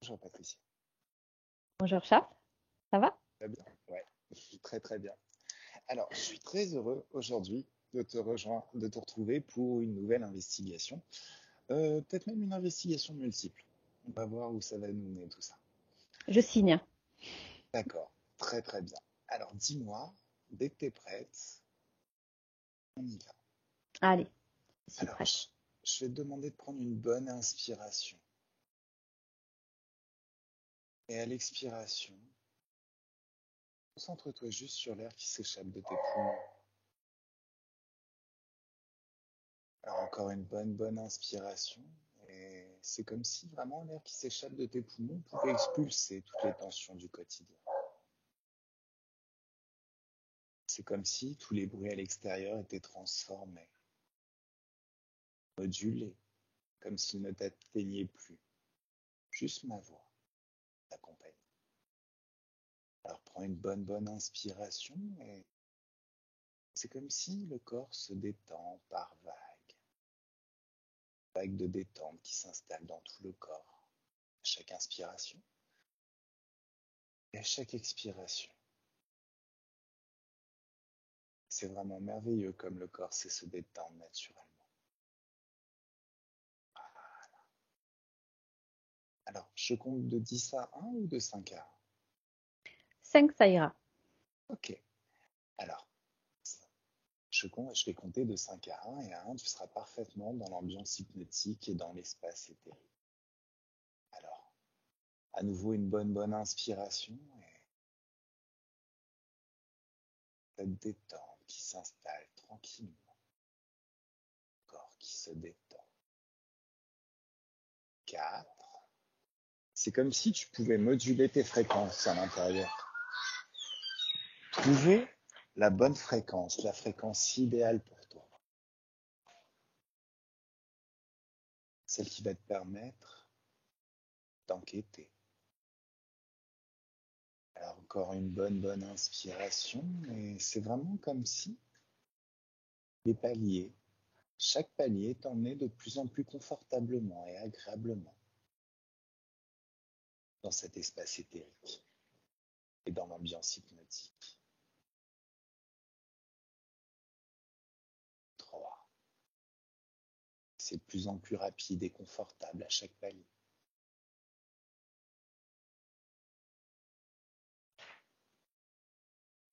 Bonjour Patricia. Bonjour Charles, ça va? Très bien. Ouais, très très bien. Alors, je suis très heureux aujourd'hui de te rejoindre, de te retrouver pour une nouvelle investigation. Peut-être même une investigation multiple. On va voir où ça va nous mener tout ça. Je signe. D'accord, très très bien. Alors, dis-moi, dès que tu es prête, on y va. Allez, je suis Alors, prête. je vais te demander de prendre une bonne inspiration. Et à l'expiration, concentre-toi juste sur l'air qui s'échappe de tes poumons. Alors encore une bonne inspiration. Et c'est comme si vraiment l'air qui s'échappe de tes poumons pouvait expulser toutes les tensions du quotidien. C'est comme si tous les bruits à l'extérieur étaient transformés, modulés, comme s'ils ne t'atteignaient plus. Juste ma voix t'accompagne. Alors prends une bonne inspiration et c'est comme si le corps se détend par vagues. Vagues de détente qui s'installent dans tout le corps. À chaque inspiration et à chaque expiration. C'est vraiment merveilleux comme le corps sait se détendre naturellement. Alors, je compte de 10 à 1 ou de 5 à 1? 5, ça ira. Ok. Alors, je vais compter de 5 à 1 et à 1, tu seras parfaitement dans l'ambiance hypnotique et dans l'espace éthérique. Alors, à nouveau une bonne inspiration et cette détente qui s'installe tranquillement. Le corps qui se détend. 4. C'est comme si tu pouvais moduler tes fréquences à l'intérieur. Trouver la bonne fréquence, la fréquence idéale pour toi. Celle qui va te permettre d'enquêter. Alors encore une bonne inspiration et c'est vraiment comme si les paliers, chaque palier t'emmenait de plus en plus confortablement et agréablement dans cet espace éthérique et dans l'ambiance hypnotique. 3. C'est de plus en plus rapide et confortable à chaque palier.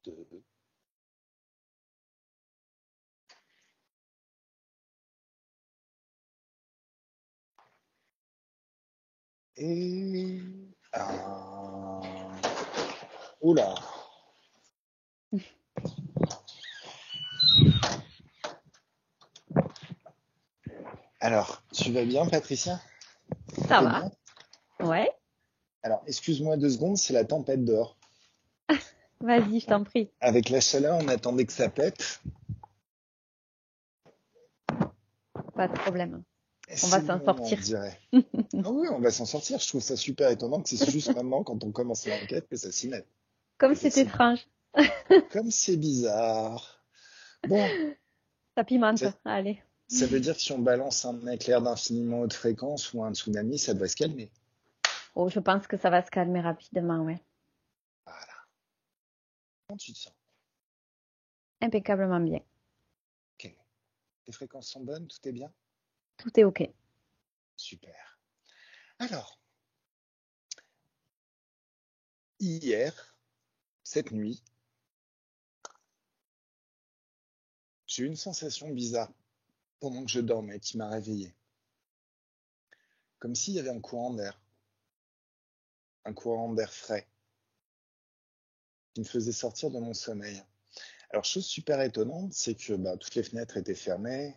2. Et 1. Oula! Alors, tu vas bien, Patricia? Ça T'es va? bien? Ouais. Alors, excuse-moi 2 secondes, c'est la tempête dehors. Vas-y, je t'en prie. Avec la chaleur, on attendait que ça pète. Pas de problème. Et On c'est va le s'en moment, on sortir. dirait. Ah oui, on va s'en sortir. Je trouve ça super étonnant que c'est juste maintenant, quand on commence l'enquête, que ça s'y mette. Comme c'est Effectivement. étrange. Comme c'est bizarre. Bon, Ça pimente. ça, Allez. ça veut dire que si on balance un éclair d'infiniment haute fréquence ou un tsunami, ça doit se calmer. Oh, je pense que ça va se calmer rapidement, ouais. Voilà. Comment tu te sens? Impeccablement bien. Ok. Les fréquences sont bonnes, tout est bien? Tout est OK. Super. Alors, hier, cette nuit, j'ai eu une sensation bizarre pendant que je dormais qui m'a réveillé. Comme s'il y avait un courant d'air frais, qui me faisait sortir de mon sommeil. Alors, chose super étonnante, c'est que toutes les fenêtres étaient fermées,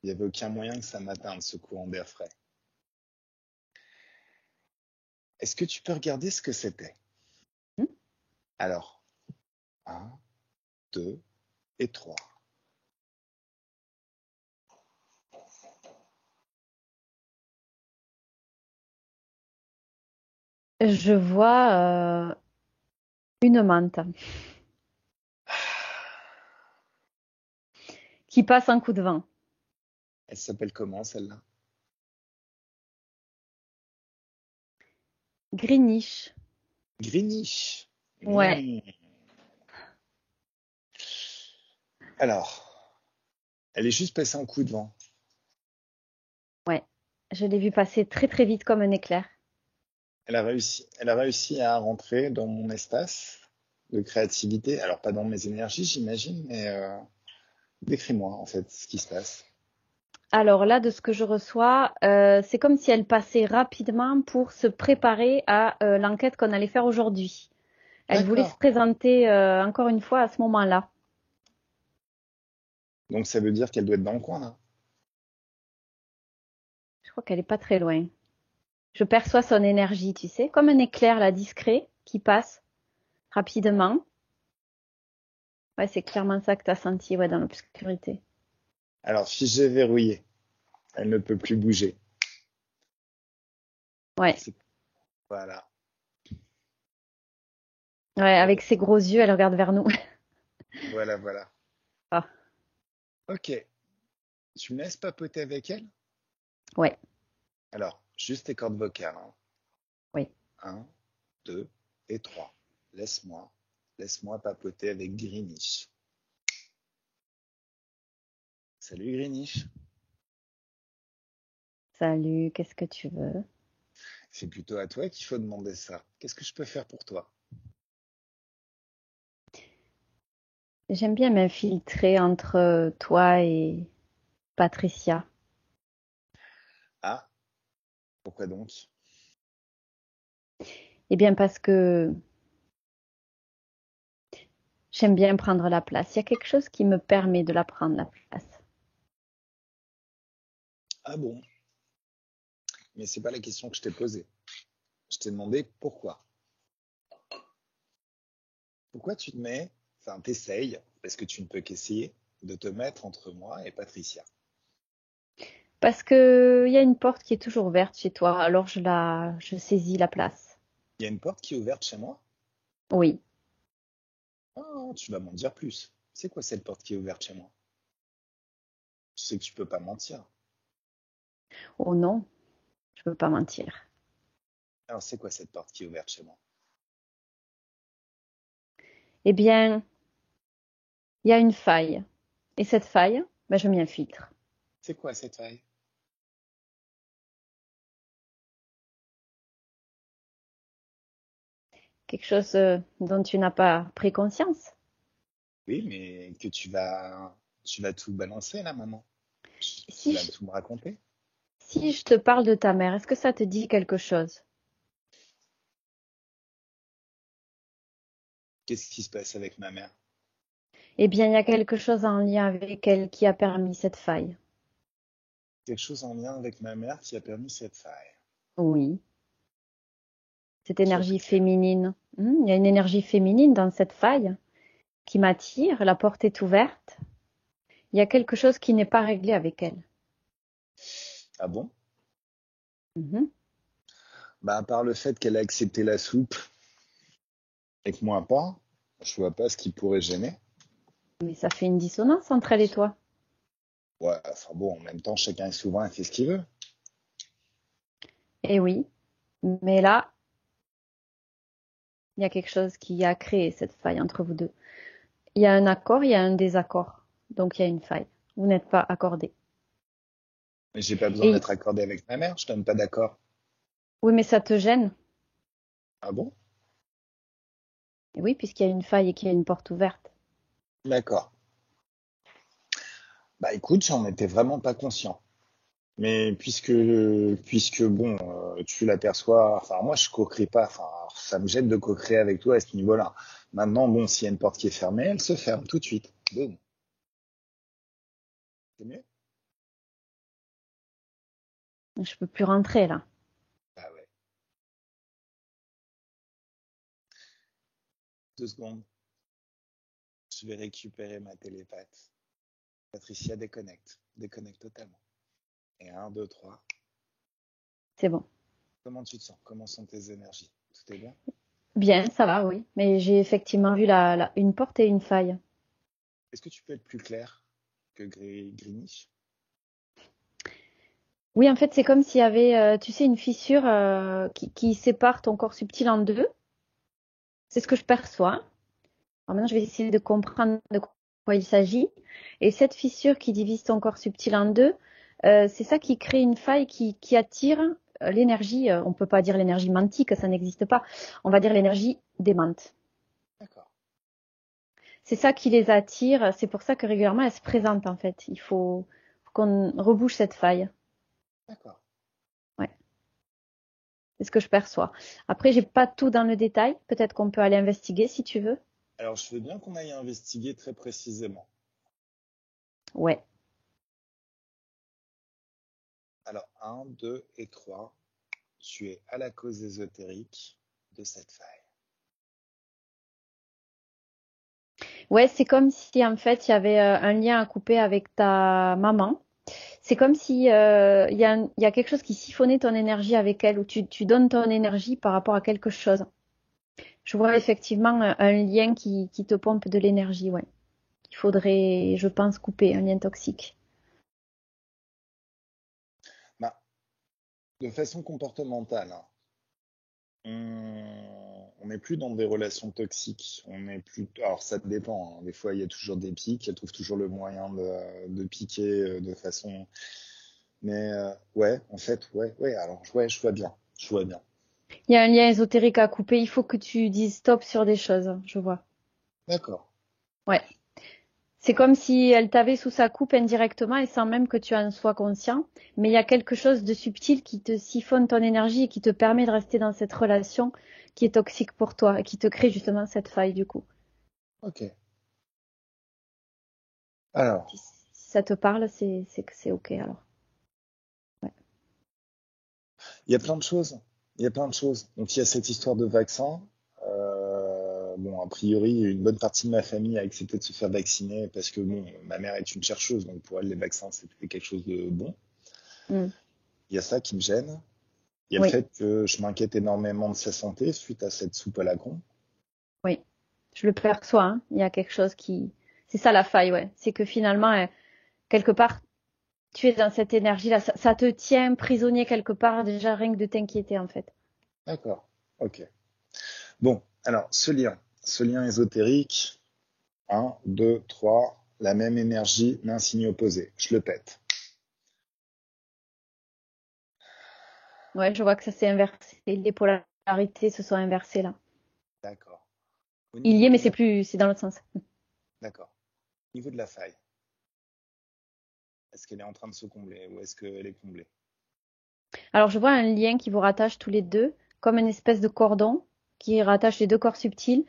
il n'y avait aucun moyen que ça m'atteigne, ce courant d'air frais. Est-ce que tu peux regarder ce que c'était? Hmm. Alors, 1, 2 et 3. Je vois une menthe qui passe un coup de vent. Elle s'appelle comment, celle-là? Greenish. Greenish. Ouais, Mmh. Alors, elle est juste passée en coup de vent. ouais. Je l'ai vu passer très très vite comme un éclair. Elle a réussi à rentrer dans mon espace de créativité. Alors, pas dans mes énergies, j'imagine, mais décris-moi, en fait, ce qui se passe. Alors là, de ce que je reçois, c'est comme si elle passait rapidement pour se préparer à l'enquête qu'on allait faire aujourd'hui. Elle voulait se D'accord. présenter encore une fois à ce moment-là. Donc, ça veut dire qu'elle doit être dans le coin, là. Je crois qu'elle est pas très loin. Je perçois son énergie, tu sais, comme un éclair là discret qui passe rapidement. Ouais, c'est clairement ça que tu as senti, ouais, dans l'obscurité. Alors, figée verrouillée. Elle ne peut plus bouger. Ouais, C'est- Voilà. ouais, avec ses gros yeux, elle regarde vers nous. Voilà, voilà. Ah, Ok. Tu me laisses papoter avec elle? ouais, Alors, juste tes cordes vocales, hein. oui. 1, 2 et 3. Laisse-moi papoter avec Greenish. Salut Greenish. Salut, qu'est-ce que tu veux? C'est plutôt à toi qu'il faut demander ça. Qu'est-ce que je peux faire pour toi? J'aime bien m'infiltrer entre toi et Patricia. Ah, pourquoi donc? Eh bien, parce que j'aime bien prendre la place. Il y a quelque chose qui me permet de la prendre, la place. Ah bon? Mais c'est pas la question que je t'ai posée. Je t'ai demandé pourquoi. Pourquoi tu te mets, enfin t'essayes, parce que tu ne peux qu'essayer, de te mettre entre moi et Patricia. Parce que il y a une porte qui est toujours ouverte chez toi, alors je saisis la place. Il y a une porte qui est ouverte chez moi? Oui. Ah, tu vas m'en dire plus. C'est quoi cette porte qui est ouverte chez moi? Tu sais que tu peux pas mentir. Oh non, je peux pas mentir. Alors c'est quoi cette porte qui est ouverte chez moi? Eh bien, il y a une faille. Et cette faille, ben, je m'y infiltre. C'est quoi cette faille? Quelque chose dont tu n'as pas pris conscience. Oui, mais que tu vas tout balancer là maintenant. Tu Si vas je, tout me raconter. si je te parle de ta mère, est-ce que ça te dit quelque chose? Qu'est-ce qui se passe avec ma mère? Eh bien, il y a quelque chose en lien avec elle qui a permis cette faille. Quelque chose en lien avec ma mère qui a permis cette faille. Oui, cette Sois énergie plus clair. féminine. Il y a une énergie féminine dans cette faille qui m'attire. La porte est ouverte. Il y a quelque chose qui n'est pas réglé avec elle. Ah bon? Mhm. Bah à part le fait qu'elle a accepté la soupe et que moi pas, je vois pas ce qui pourrait gêner. Mais ça fait une dissonance entre elle et toi. Ouais, enfin bon, en même temps, chacun est souverain et fait ce qu'il veut. Eh oui, mais là, il y a quelque chose qui a créé cette faille entre vous deux. Il y a un accord, il y a un désaccord. Donc il y a une faille. Vous n'êtes pas accordés. Mais j'ai pas besoin Et d'être accordé avec ma mère, je donne pas d'accord. oui, mais ça te gêne. Ah bon? Et oui, puisqu'il y a une faille et qu'il y a une porte ouverte. D'accord. Bah écoute, j'en étais vraiment pas conscient. Mais puisque bon, tu l'aperçois, enfin moi je coquerai pas, enfin ça me gêne de coquerer avec toi à ce niveau-là. Maintenant, bon, s'il y a une porte qui est fermée, elle se ferme tout de suite. Boum. C'est mieux? Je peux plus rentrer là. Ah ouais. 2 secondes. Je vais récupérer ma télépathe. Patricia déconnecte. Déconnecte totalement. Et 1, 2, 3. C'est bon. Comment tu te sens? Comment sont tes énergies? Tout est bien? Bien, ça va, oui. Mais j'ai effectivement vu une porte et une faille. Est-ce que tu peux être plus clair que Greenish? Oui, en fait, c'est comme s'il y avait, tu sais, une fissure qui sépare ton corps subtil en deux. C'est ce que je perçois. Alors maintenant, je vais essayer de comprendre de quoi il s'agit. Et cette fissure qui divise ton corps subtil en deux, c'est ça qui crée une faille qui attire l'énergie. On peut pas dire l'énergie mantique, ça n'existe pas. On va dire l'énergie démente. D'accord, C'est ça qui les attire. C'est pour ça que régulièrement, elles se présentent, en fait. Il faut qu'on rebouche cette faille. d'accord. Ouais. C'est ce que je perçois. Après, j'ai pas tout dans le détail. Peut-être qu'on peut aller investiguer si tu veux. Alors, je veux bien qu'on aille investiguer très précisément. Ouais. Alors, un, 2 et 3, tu es à la cause ésotérique de cette faille. Ouais, c'est comme si en fait il y avait un lien à couper avec ta maman. C'est comme si il y a quelque chose qui siphonnait ton énergie avec elle, ou tu donnes ton énergie par rapport à quelque chose. Je vois effectivement un lien qui te pompe de l'énergie, ouais. Il faudrait, je pense, couper un lien toxique. Bah, de façon comportementale, hein, on n'est plus dans des relations toxiques. On est plus. Alors ça dépend, hein. Des fois, il y a toujours des pics. Elle trouve toujours le moyen de piquer de façon. Mais ouais, en fait, ouais. Alors ouais, je vois bien. Je vois bien. Il y a un lien ésotérique à couper. Il faut que tu dises stop sur des choses, je vois. D'accord. Ouais. C'est comme si elle t'avait sous sa coupe indirectement et sans même que tu en sois conscient. Mais il y a quelque chose de subtil qui te siphonne ton énergie et qui te permet de rester dans cette relation qui est toxique pour toi et qui te crée justement cette faille du coup. Ok. Alors, Si ça te parle, c'est que c'est ok alors. Ouais. il y a plein de choses. Il y a plein de choses. Donc il y a cette histoire de vaccin. Bon, a priori, une bonne partie de ma famille a accepté de se faire vacciner parce que bon, ma mère est une chercheuse, donc pour elle, les vaccins, c'était quelque chose de bon. Mm. Il y a ça qui me gêne. Il y a le Oui, fait que je m'inquiète énormément de sa santé suite à cette soupe à la con. oui. Je le perçois, hein. Il y a quelque chose qui. C'est ça la faille, ouais. C'est que finalement, quelque part, tu es dans cette énergie-là. Ça te tient prisonnier quelque part déjà rien que de t'inquiéter en fait. D'accord. Ok. Bon, alors, ce lien ésotérique, un, 2, 3, la même énergie, mais un signe opposé. Je le pète. Ouais, je vois que ça s'est inversé. Les polarités se sont inversées là. D'accord. Au Il y niveau est, mais de c'est la... plus, c'est dans l'autre sens. D'accord. Au niveau de la faille, est-ce qu'elle est en train de se combler ou est-ce qu'elle est comblée? Alors, je vois un lien qui vous rattache tous les deux, comme une espèce de cordon qui rattache les deux corps subtils.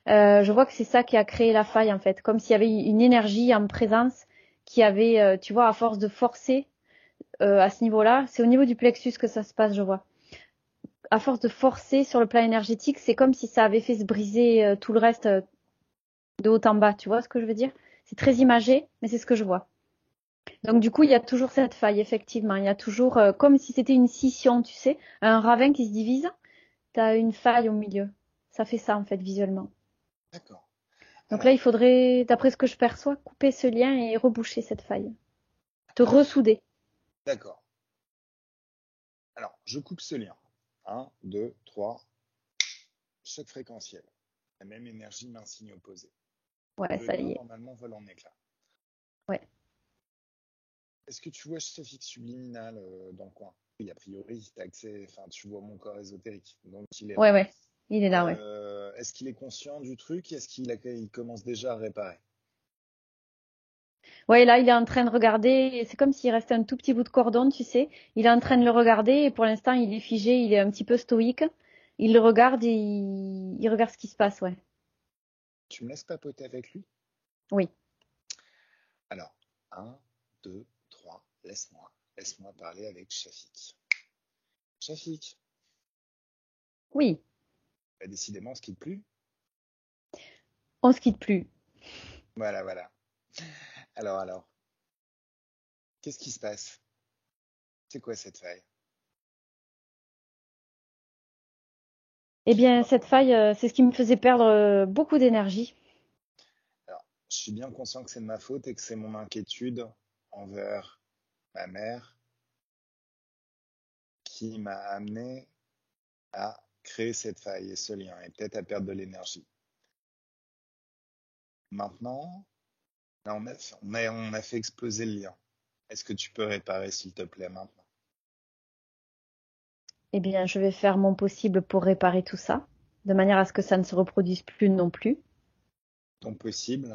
Je vois que c'est ça qui a créé la faille, en fait, comme s'il y avait une énergie en présence qui avait, tu vois, à force de forcer à ce niveau-là, c'est au niveau du plexus que ça se passe, je vois. À force de forcer sur le plan énergétique, c'est comme si ça avait fait se briser tout le reste de haut en bas. Tu vois ce que je veux dire? C'est très imagé, mais c'est ce que je vois. Donc du coup, il y a toujours cette faille, effectivement. Il y a toujours, comme si c'était une scission, tu sais, un ravin qui se divise, tu as une faille au milieu. Ça fait ça, en fait, visuellement. D'accord. Donc là, Alors, il faudrait, d'après ce que je perçois, couper ce lien et reboucher cette faille. Te ressouder. d'accord. Alors, je coupe ce lien. Un, 2, 3. Choc fréquentiel. La même énergie, mais un signe opposé. Ouais, Le ça lien, y est. normalement, vole en éclats. Ouais. Est-ce que tu vois ce fixe subliminal dans le coin? Oui, a priori, as accès, enfin, tu vois mon corps ésotérique, donc il est là. Ouais, ouais. Il est là, ouais. Est-ce qu'il est conscient du truc? Est-ce il commence déjà à réparer? Ouais, là, il est en train de regarder. Et c'est comme s'il restait un tout petit bout de cordon, tu sais. Il est en train de le regarder et pour l'instant, il est figé, il est un petit peu stoïque. Il le regarde et il regarde ce qui se passe, ouais. Tu me laisses papoter avec lui? Oui. Alors, un, 2, 3. Laisse-moi. Laisse-moi parler avec Shafik. Shafik, Oui. bah, décidément, ce qui te plu. On se quitte plus. Voilà, voilà. Alors, qu'est-ce qui se passe? C'est quoi cette faille? Eh bien, cette faille, c'est ce qui me faisait perdre beaucoup d'énergie. Alors, je suis bien conscient que c'est de ma faute et que c'est mon inquiétude envers ma mère qui m'a amené à créer cette faille et ce lien, et peut-être à perdre de l'énergie. Maintenant, là, on a fait exploser le lien. Est-ce que tu peux réparer, s'il te plaît, maintenant? Eh bien, je vais faire mon possible pour réparer tout ça, de manière à ce que ça ne se reproduise plus non plus. Ton possible,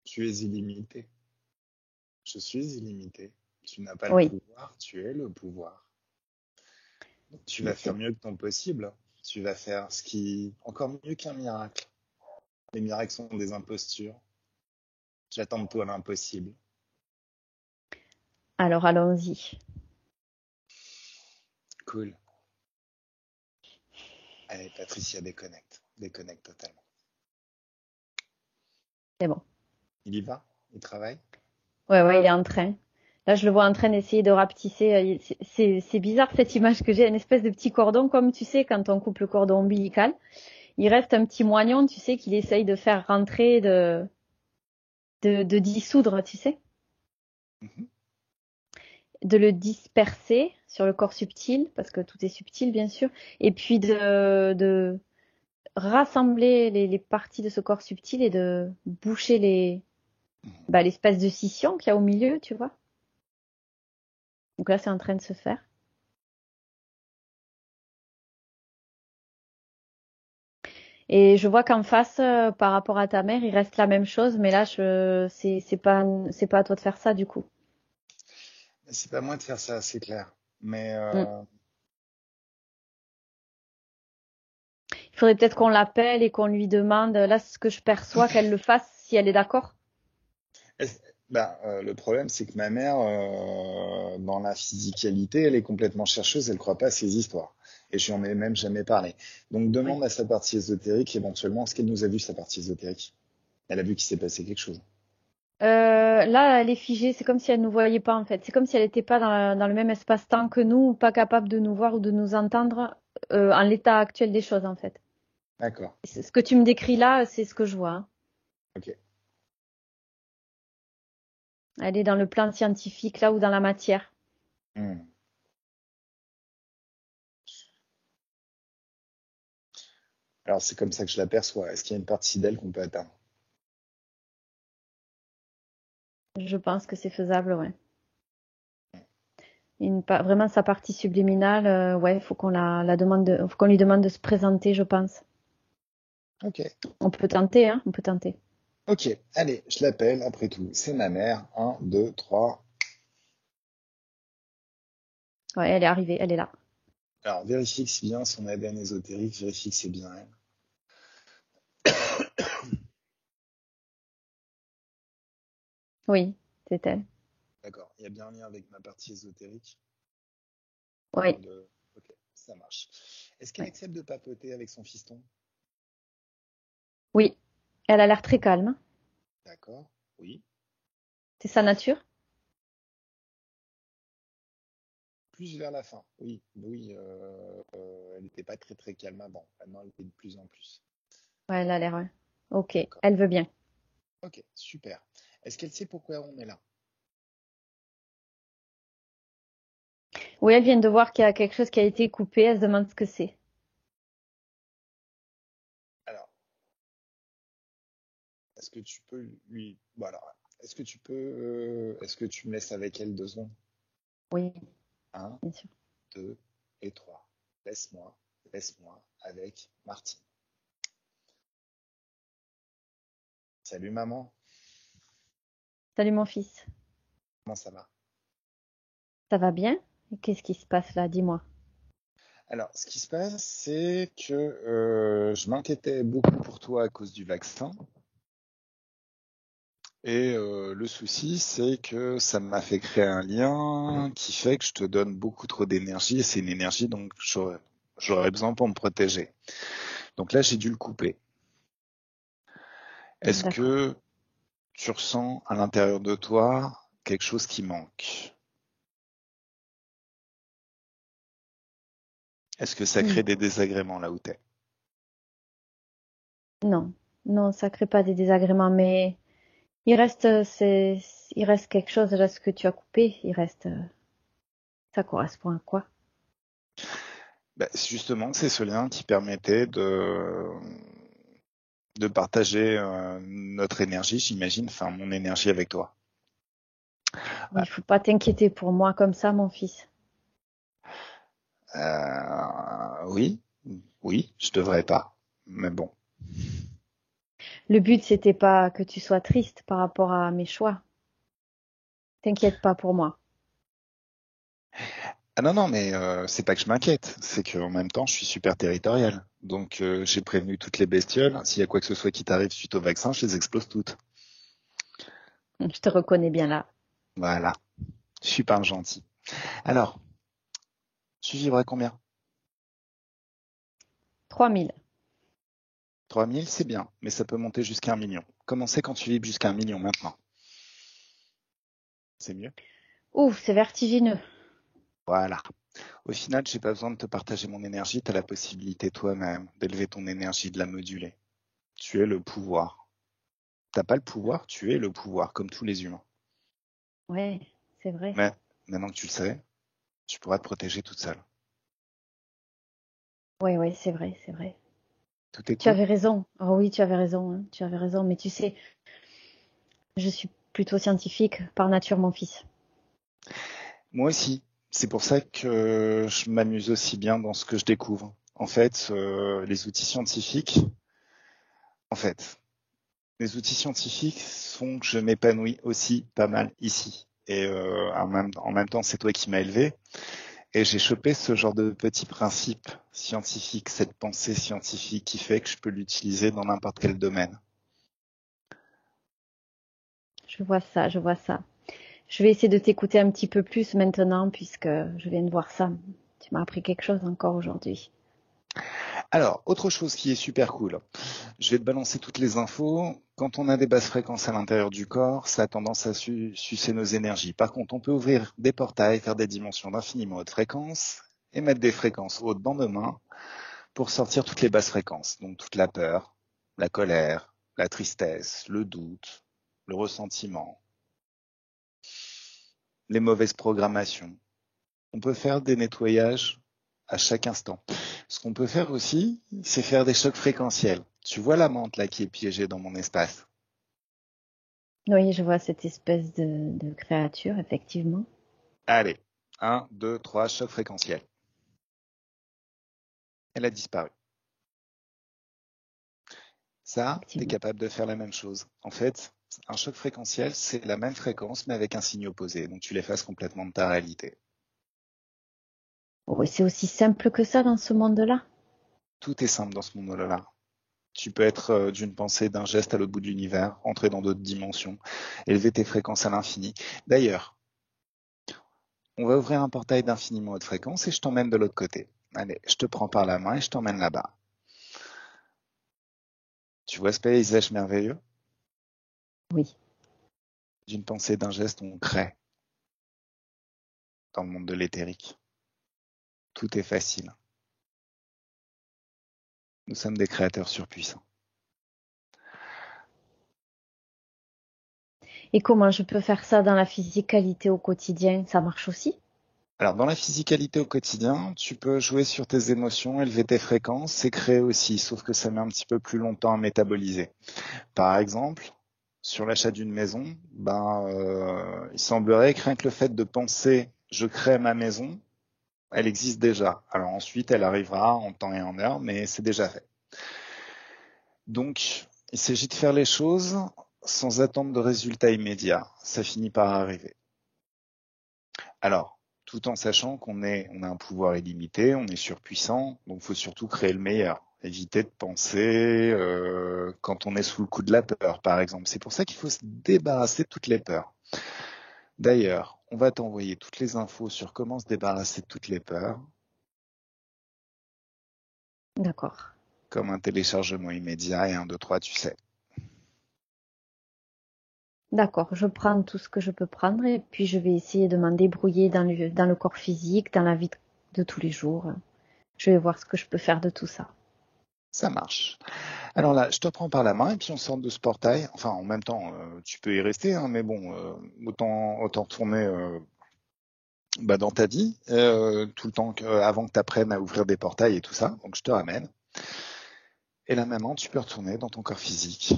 tu es illimité. Je suis illimité. Tu n'as pas le Oui, pouvoir, tu es le pouvoir. Donc, tu mais vas faire mieux que ton possible. Tu vas faire ce qui, encore mieux qu'un miracle. Les miracles sont des impostures. J'attends de toi l'impossible. alors allons-y. Cool. Allez, Patricia, déconnecte. Déconnecte totalement. C'est bon. Il y va? Il travaille? Ouais, il est en train. Là, je le vois en train d'essayer de rapetisser. C'est bizarre cette image que j'ai, une espèce de petit cordon, comme tu sais, quand on coupe le cordon ombilical. Il reste un petit moignon, tu sais, qu'il essaye de faire rentrer, de dissoudre, tu sais, Mhm. de le disperser sur le corps subtil, parce que tout est subtil, bien sûr, et puis de rassembler les parties de ce corps subtil et de boucher l'espèce de scission qu'il y a au milieu, tu vois. Donc là, c'est en train de se faire. Et je vois qu'en face, par rapport à ta mère, il reste la même chose, mais là, c'est pas à toi de faire ça du coup. C'est pas moi de faire ça, c'est clair. Mais Mm. Il faudrait peut-être qu'on l'appelle et qu'on lui demande, là, ce que je perçois, qu'elle le fasse si elle est d'accord. le problème, c'est que ma mère, dans la physicalité, elle est complètement chercheuse, elle croit pas à ces histoires. Et je lui en ai même jamais parlé. Donc Ouais. demande à sa partie ésotérique, éventuellement, est-ce qu'elle nous a vu sa partie ésotérique? Elle a vu qu'il s'est passé quelque chose. Là, elle est figée, c'est comme si elle nous voyait pas en fait. C'est comme si elle n'était pas dans le même espace-temps que nous, ou pas capable de nous voir ou de nous entendre en l'état actuel des choses en fait. D'accord. Ce que tu me décris là, c'est ce que je vois, hein. Ok. Elle est dans le plan scientifique là ou dans la matière. Hmm. Alors c'est comme ça que je l'aperçois. Est-ce qu'il y a une partie d'elle qu'on peut atteindre? Je pense que c'est faisable, ouais. Vraiment sa partie subliminale, ouais, faut qu'on la demande, faut qu'on lui demande de se présenter, je pense. Ok. On peut tenter, hein, on peut tenter. Ok. Allez, je l'appelle. Après tout, c'est ma mère. Un, deux, trois. Ouais, elle est arrivée, elle est là. Alors vérifie que c'est bien son ADN ésotérique. Vérifie que c'est bien elle. Oui, c'est elle. D'accord. Il y a bien un lien avec ma partie ésotérique. Oui, Ok, ça marche. Est-ce qu'elle ouais. accepte de papoter avec son fiston? Oui, elle a l'air très calme. D'accord. Oui. C'est sa nature. Plus vers la fin. Oui, oui. Elle n'était pas très très calme avant. Maintenant, elle est de plus en plus. Ouais, elle a l'air, ouais. Ok, D'accord. elle veut bien. Ok, super. Est-ce qu'elle sait pourquoi on est là? Oui, elle vient de voir qu'il y a quelque chose qui a été coupé, elle se demande ce que c'est. Alors, est-ce que tu peux lui... Bon alors, est-ce que tu me laisses avec elle 2 secondes? Oui, Un, bien sûr. deux et trois. Laisse-moi, laisse-moi avec Martine. Salut maman, Salut mon fils. comment ça va? Ça va bien? Qu'est-ce qui se passe là? Dis-moi. Alors, ce qui se passe, c'est que je m'inquiétais beaucoup pour toi à cause du vaccin. Et le souci, c'est que ça m'a fait créer un lien qui fait que je te donne beaucoup trop d'énergie et c'est une énergie donc j'aurais besoin pour me protéger. Donc là, j'ai dû le couper. Est-ce D'accord. que tu ressens à l'intérieur de toi quelque chose qui manque? Est-ce que ça Hmm. crée des désagréments là où t'es? Non, non, ça crée pas des désagréments, mais il reste, il reste quelque chose là, ce que tu as coupé. Il reste. Ça correspond à quoi? Justement, c'est ce lien qui permettait de partager notre énergie, j'imagine, enfin mon énergie avec toi. Il faut pas t'inquiéter pour moi comme ça, mon fils. Oui, oui, je devrais pas, mais bon. Le but, c'était pas que tu sois triste par rapport à mes choix. T'inquiète pas pour moi. Ah non, non, mais c'est pas que je m'inquiète, c'est qu'en même temps, je suis super territorial. Donc j'ai prévenu toutes les bestioles. S'il y a quoi que ce soit qui t'arrive suite au vaccin, je les explose toutes. Je te reconnais bien là. Voilà, je suis pas un gentil. Alors, tu vivras combien? 3000. 3000, c'est bien, mais ça peut monter jusqu'à 1 million. Commencez quand tu vibres jusqu'à 1 million maintenant. C'est mieux? Ouf, c'est vertigineux. Voilà. Au final, j'ai pas besoin de te partager mon énergie, tu as la possibilité toi-même d'élever ton énergie, de la moduler. Tu es le pouvoir. T'as pas le pouvoir, tu es le pouvoir, comme tous les humains. Ouais, c'est vrai. Mais maintenant que tu le sais, tu pourras te protéger toute seule. Ouais, ouais, c'est vrai, c'est vrai. Tout est Tu cool? avais raison. Oh oui, tu avais raison, hein. Tu avais raison. Mais tu sais, je suis plutôt scientifique par nature, mon fils. Moi aussi. C'est pour ça que je m'amuse aussi bien dans ce que je découvre. En fait, les outils scientifiques, en fait, les outils scientifiques font que je m'épanouis aussi pas mal ici. Et en même temps, c'est toi qui m'as élevé. Et j'ai chopé ce genre de petit principe scientifique, cette pensée scientifique qui fait que je peux l'utiliser dans n'importe quel domaine. Je vois ça, je vois ça. Je vais essayer de t'écouter un petit peu plus maintenant puisque je viens de voir ça. Tu m'as appris quelque chose encore aujourd'hui. Alors, autre chose qui est super cool, je vais te balancer toutes les infos. Quand on a des basses fréquences à l'intérieur du corps, ça a tendance à sucer nos énergies. Par contre, on peut ouvrir des portails, faire des dimensions d'infiniment haute fréquence et mettre des fréquences hautes dans nos mains pour sortir toutes les basses fréquences. Donc toute la peur, la colère, la tristesse, le doute, le ressentiment, les mauvaises programmations. On peut faire des nettoyages à chaque instant. Ce qu'on peut faire aussi, c'est faire des chocs fréquentiels. Tu vois la menthe là qui est piégée dans mon espace. Oui, je vois cette espèce de créature, effectivement. Allez, un, 2, 3, choc fréquentiel. Elle a disparu. Ça, tu es Effectivement. capable de faire la même chose. En fait, un choc fréquentiel, c'est la même fréquence mais avec un signe opposé. Donc tu l'effaces complètement de ta réalité. Oh, et c'est aussi simple que ça dans ce monde-là. Tout est simple dans ce monde-là. Tu peux être d'une pensée, d'un geste à l'autre bout de l'univers, entrer dans d'autres dimensions, élever tes fréquences à l'infini. D'ailleurs, on va ouvrir un portail d'infiniment haute fréquence et je t'emmène de l'autre côté. Allez, je te prends par la main et je t'emmène là-bas. Tu vois ce paysage merveilleux? Oui. D'une pensée, d'un geste, on crée dans le monde de l'éthérique. Tout est facile. Nous sommes des créateurs surpuissants. Et comment je peux faire ça dans la physicalité au quotidien? Ça marche aussi? Alors, dans la physicalité au quotidien, tu peux jouer sur tes émotions, élever tes fréquences et créer aussi, sauf que ça met un petit peu plus longtemps à métaboliser. Par exemple, sur l'achat d'une maison, il semblerait que rien que le fait de penser je crée ma maison, elle existe déjà. Alors ensuite, elle arrivera en temps et en heure, mais c'est déjà fait. Donc, il s'agit de faire les choses sans attendre de résultats immédiats. Ça finit par arriver. Alors, tout en sachant on a un pouvoir illimité, on est surpuissant, donc il faut surtout créer le meilleur. Éviter de penser quand on est sous le coup de la peur, par exemple. C'est pour ça qu'il faut se débarrasser de toutes les peurs. D'ailleurs, on va t'envoyer toutes les infos sur comment se débarrasser de toutes les peurs, D'accord. comme un téléchargement immédiat et 1, 2, 3, tu sais. D'accord. Je prends tout ce que je peux prendre et puis je vais essayer de m'en débrouiller dans le corps physique, dans la vie de tous les jours. Je vais voir ce que je peux faire de tout ça. Ça marche. Alors là, je te prends par la main et puis on sort de ce portail. Enfin, en même temps, tu peux y rester, hein, mais bon, autant retourner Dans ta vie, tout le temps avant que tu apprennes à ouvrir des portails et tout ça. Donc je te ramène. Et là maintenant, tu peux retourner dans ton corps physique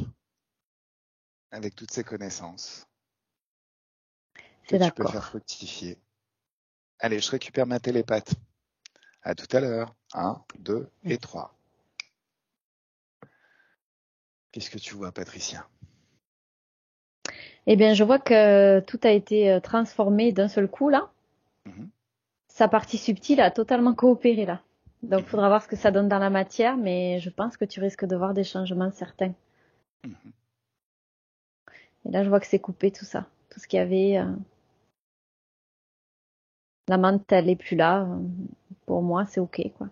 avec toutes ces connaissances que C'est tu peux faire d'accord. fructifier. Allez, je récupère ma télépathe. À tout à l'heure. 1, 2 et 3. Qu'est-ce que tu vois, Patricia? Eh bien, je vois que tout a été transformé d'un seul coup, là. Mhm, Sa partie subtile a totalement coopéré, là. Donc, il mhm, faudra voir ce que ça donne dans la matière, mais je pense que tu risques de voir des changements certains. mhm. Et là, je vois que c'est coupé, tout ça. Tout ce qu'il y avait. La menthe, elle est plus là. Pour moi, c'est OK, quoi.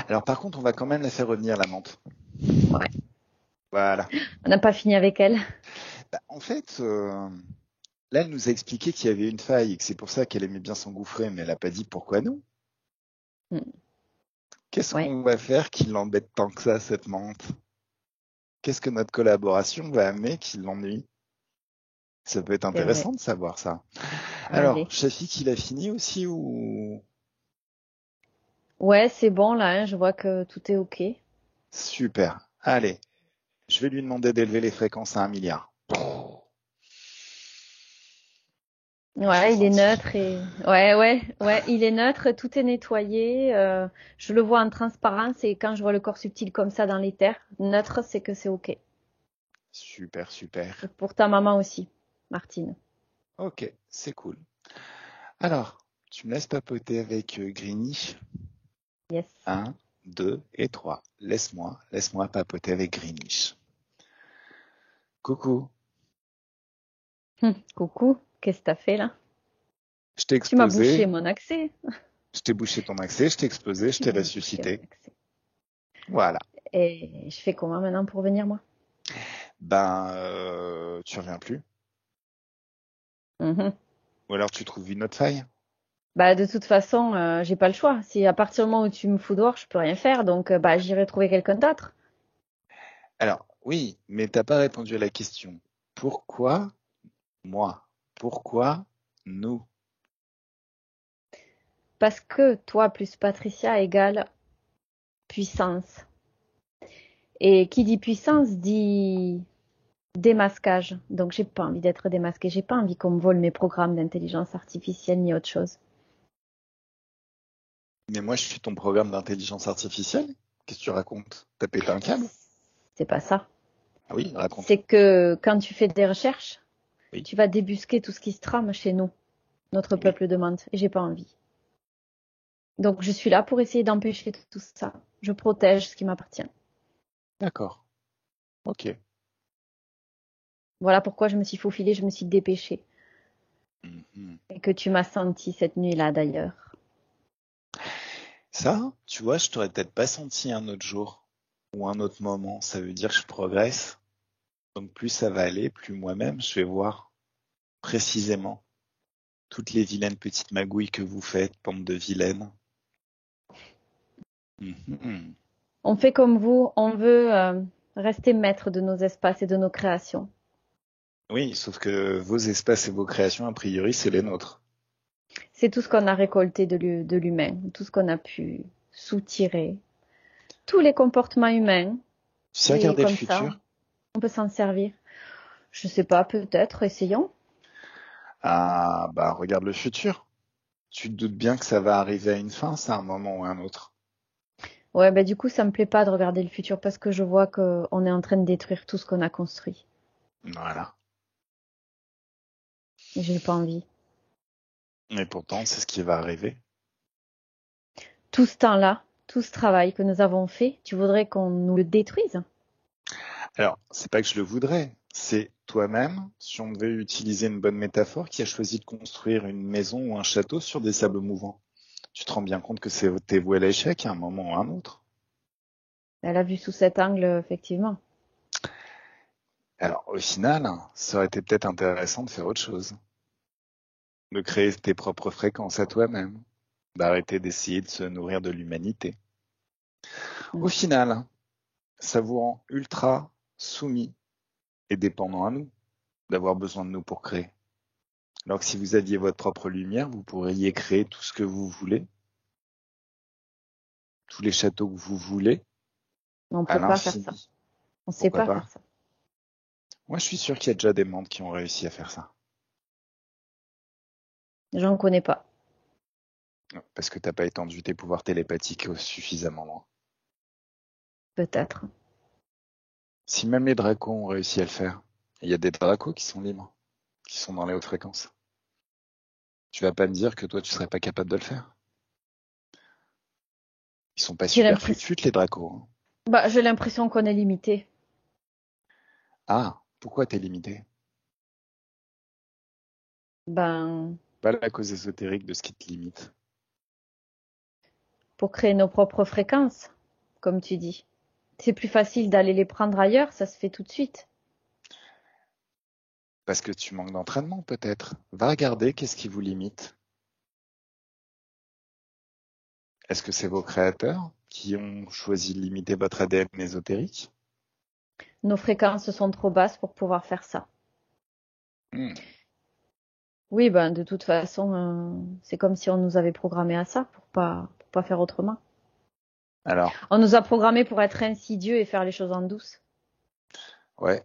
Alors par contre, on va quand même la faire revenir, la menthe. Ouais. Voilà. On n'a pas fini avec elle. En fait, là, elle nous a expliqué qu'il y avait une faille et que c'est pour ça qu'elle aimait bien s'engouffrer, mais elle n'a pas dit pourquoi nous. Mm. Qu'est-ce Ouais, qu'on va faire qui l'embête tant que ça, cette menthe? Qu'est-ce que notre collaboration va amener qui l'ennuie? Ça peut être c'est vrai. intéressant de savoir ça. Alors, Allez. Shafik, il a fini aussi ou... Ouais, c'est bon, là, hein, je vois que tout est OK. Super. Allez, je vais lui demander d'élever les fréquences à 1 milliard. J'ai Ouais, il est senti. neutre et ouais, il est neutre, tout est nettoyé. Je le vois en transparence et quand je vois le corps subtil comme ça dans l'éther, neutre, c'est que c'est OK. Super, super. Et pour ta maman aussi, Martine. Ok, c'est cool. Alors, tu me laisses papoter avec Greeny. Yes. 1, 2 et 3. Laisse-moi papoter avec Greeny. Coucou, Coucou, qu'est-ce que t'as fait là? je t'ai Tu m'as bouché explosé, mon accès. je t'ai bouché ton accès, je t'ai explosé, je Tu t'ai m'as bouché mon ressuscité. accès. Voilà. Et je fais comment maintenant pour venir moi? Tu reviens plus. Mhm. Ou alors tu trouves une autre faille. Bah de toute façon, j'ai pas le choix. Si à partir du moment où tu me fous dehors, je peux rien faire, donc bah j'irai trouver quelqu'un d'autre. Alors, oui, mais t'as pas répondu à la question. Pourquoi moi? Pourquoi nous? Parce que toi plus Patricia égale puissance. Et qui dit puissance dit démasquage. Donc j'ai pas envie d'être démasquée. J'ai pas envie qu'on me vole mes programmes d'intelligence artificielle ni autre chose. Mais moi, je suis ton programme d'intelligence artificielle. Qu'est-ce que tu racontes? T'as pété un câble? C'est pas ça. Ah oui, raconte. C'est que quand tu fais des recherches, Oui, tu vas débusquer tout ce qui se trame chez nous, notre oui, peuple demande. Et j'ai pas envie. Donc je suis là pour essayer d'empêcher tout ça. Je protège ce qui m'appartient. d'accord. Ok. Voilà pourquoi je me suis faufilée, je me suis dépêchée. Mhm. Et que tu m'as senti cette nuit-là d'ailleurs. Ça, tu vois, je t'aurais peut-être pas senti un autre jour ou un autre moment. Ça veut dire que je progresse. Donc plus ça va aller, plus moi-même je vais voir précisément toutes les vilaines petites magouilles que vous faites, bande de vilaines. Mhm. On fait comme vous, on veut rester maître de nos espaces et de nos créations. Oui, sauf que vos espaces et vos créations, a priori, c'est les nôtres. C'est tout ce qu'on a récolté de l'humain, tout ce qu'on a pu soutirer, tous les comportements humains. Tu sais Et regarder le comme ça, futur? on peut s'en servir. Je sais pas, peut-être, essayons. Ah, bah regarde le futur. Tu te doutes bien que ça va arriver à une fin, ça, à un moment ou à un autre. Ouais, bah du coup, ça me plaît pas de regarder le futur parce que je vois qu'on est en train de détruire tout ce qu'on a construit. Voilà. Et j'ai pas envie. Et pourtant, c'est ce qui va arriver. Tout ce temps-là, tout ce travail que nous avons fait, tu voudrais qu'on nous le détruise? Alors, c'est pas que je le voudrais, c'est toi-même, si on devait utiliser une bonne métaphore, qui a choisi de construire une maison ou un château sur des sables mouvants. Tu te rends bien compte que t'es voué à l'échec à un moment ou à un autre. Elle a vu sous cet angle, effectivement. Alors, au final, ça aurait été peut-être intéressant de faire autre chose. De créer tes propres fréquences à toi-même. D'arrêter d'essayer de se nourrir de l'humanité. Au Mm. final, ça vous rend ultra soumis et dépendant à nous, d'avoir besoin de nous pour créer. Alors que si vous aviez votre propre lumière, vous pourriez créer tout ce que vous voulez, tous les châteaux que vous voulez, On à peut pas faire ça. l'infini. On sait Pourquoi pas pas? faire ça. Moi, je suis sûr qu'il y a déjà des mondes qui ont réussi à faire ça. J'en connais pas. Parce que t'as pas étendu tes pouvoirs télépathiques suffisamment loin. Peut-être. Si même les dracos ont réussi à le faire, il y a des dracos qui sont libres, qui sont dans les hautes fréquences. Tu vas pas me dire que toi, tu serais pas capable de le faire? Ils sont pas J'ai super l'impression. fut-fut, les dracos, hein. Bah, j'ai l'impression qu'on est limité. Ah, pourquoi t'es limité? Ben, Pas la cause ésotérique de ce qui te limite. pour créer nos propres fréquences, comme tu dis. C'est plus facile d'aller les prendre ailleurs, ça se fait tout de suite. Parce que tu manques d'entraînement, peut-être. Va regarder qu'est-ce qui vous limite. Est-ce que c'est vos créateurs qui ont choisi de limiter votre ADN ésotérique? Nos fréquences sont trop basses pour pouvoir faire ça. Hmm. Oui, ben, de toute façon, c'est comme si on nous avait programmé à ça pour pas faire autrement. Alors, On nous a programmé pour être insidieux et faire les choses en douce. ouais,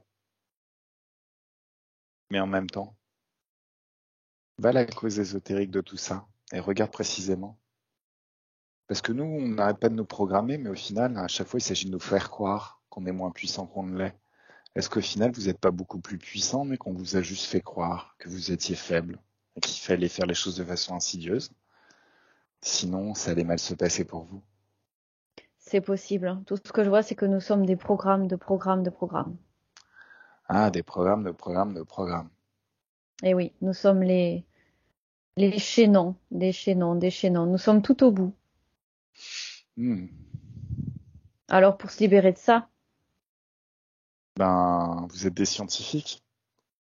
mais en même temps, va à la cause ésotérique de tout ça et regarde précisément. Parce que nous, on n'arrête pas de nous programmer, mais au final, à chaque fois, il s'agit de nous faire croire qu'on est moins puissant qu'on ne l'est. Est-ce qu'au final, vous n'êtes pas beaucoup plus puissant, mais qu'on vous a juste fait croire que vous étiez faible et qu'il fallait faire les choses de façon insidieuse? Sinon, ça allait mal se passer pour vous. C'est possible. Tout ce que je vois, c'est que nous sommes des programmes de programmes de programmes. Ah, des programmes, de programmes, de programmes. Et oui, nous sommes les chaînons, des chaînons, des chaînons. Nous sommes tout au bout. Hmm. Alors, pour se libérer de ça, Ben, vous êtes des scientifiques.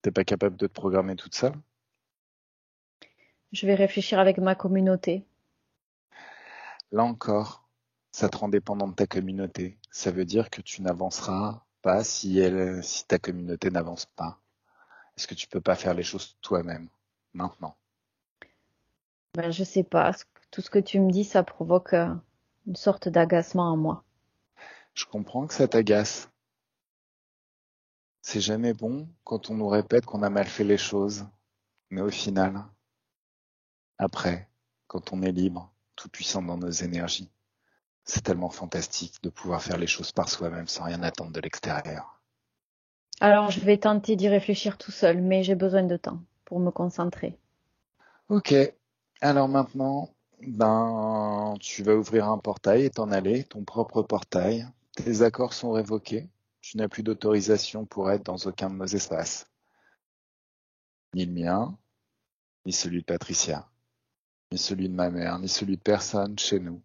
T'es pas capable de te programmer toute seule? je vais réfléchir avec ma communauté. Là encore, ça te rend dépendant de ta communauté. Ça veut dire que tu n'avanceras pas si ta communauté n'avance pas. Est-ce que tu peux pas faire les choses toi-même, maintenant? Ben, je sais pas. Tout ce que tu me dis, ça provoque une sorte d'agacement en moi. Je comprends que ça t'agace. C'est jamais bon quand on nous répète qu'on a mal fait les choses. Mais au final, après, quand on est libre, tout puissant dans nos énergies, c'est tellement fantastique de pouvoir faire les choses par soi-même sans rien attendre de l'extérieur. Alors, je vais tenter d'y réfléchir tout seul, mais j'ai besoin de temps pour me concentrer. Ok, alors maintenant, ben, tu vas ouvrir un portail et t'en aller, ton propre portail. Tes accords sont révoqués. Tu n'as plus d'autorisation pour être dans aucun de nos espaces. Ni le mien, ni celui de Patricia, ni celui de ma mère, ni celui de personne chez nous.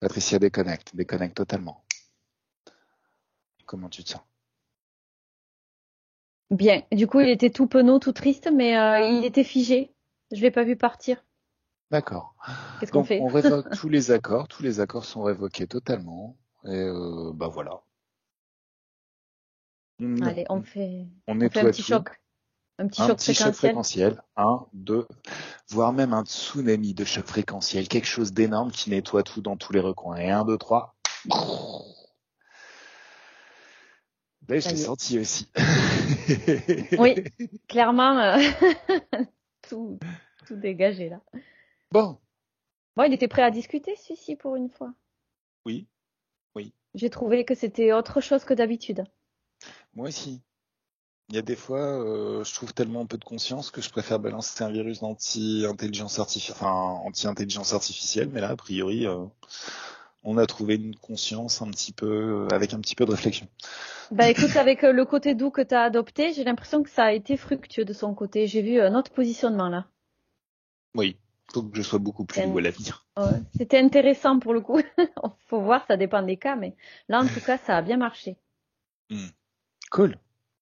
Patricia déconnecte totalement. Comment tu te sens? Bien. Du coup, il était tout penaud, tout triste, mais il était figé. Je l'ai pas vu partir. D'accord. Qu'est-ce qu'on Donc fait? on révoque tous les accords sont révoqués totalement, et bah voilà. Allez, On, on on fait nettoie tout. un petit Un choc petit choc fréquentiel. fréquentiel, un, deux, voire même un tsunami de choc fréquentiel, quelque chose d'énorme qui nettoie tout dans tous les recoins. Et un, deux, trois. Ben, je Ça l'ai y est. senti aussi. Oui, clairement, tout, tout dégagé là. Bon, Bon, il était prêt à discuter, celui-ci, pour une fois. oui, oui, J'ai trouvé que c'était autre chose que d'habitude. moi aussi. Il y a des fois, je trouve tellement peu de conscience que je préfère balancer un virus anti-intelligence artificielle, mais là, a priori, on a trouvé une conscience un petit peu, avec un petit peu de réflexion. Bah écoute, avec le côté doux que tu as adopté, j'ai l'impression que ça a été fructueux de son côté. J'ai vu un autre positionnement là. Oui, faut que je sois beaucoup plus doux à l'avenir. Ouais, c'était intéressant pour le coup. Faut voir, ça dépend des cas, mais là en tout cas, ça a bien marché. Hmm. Cool.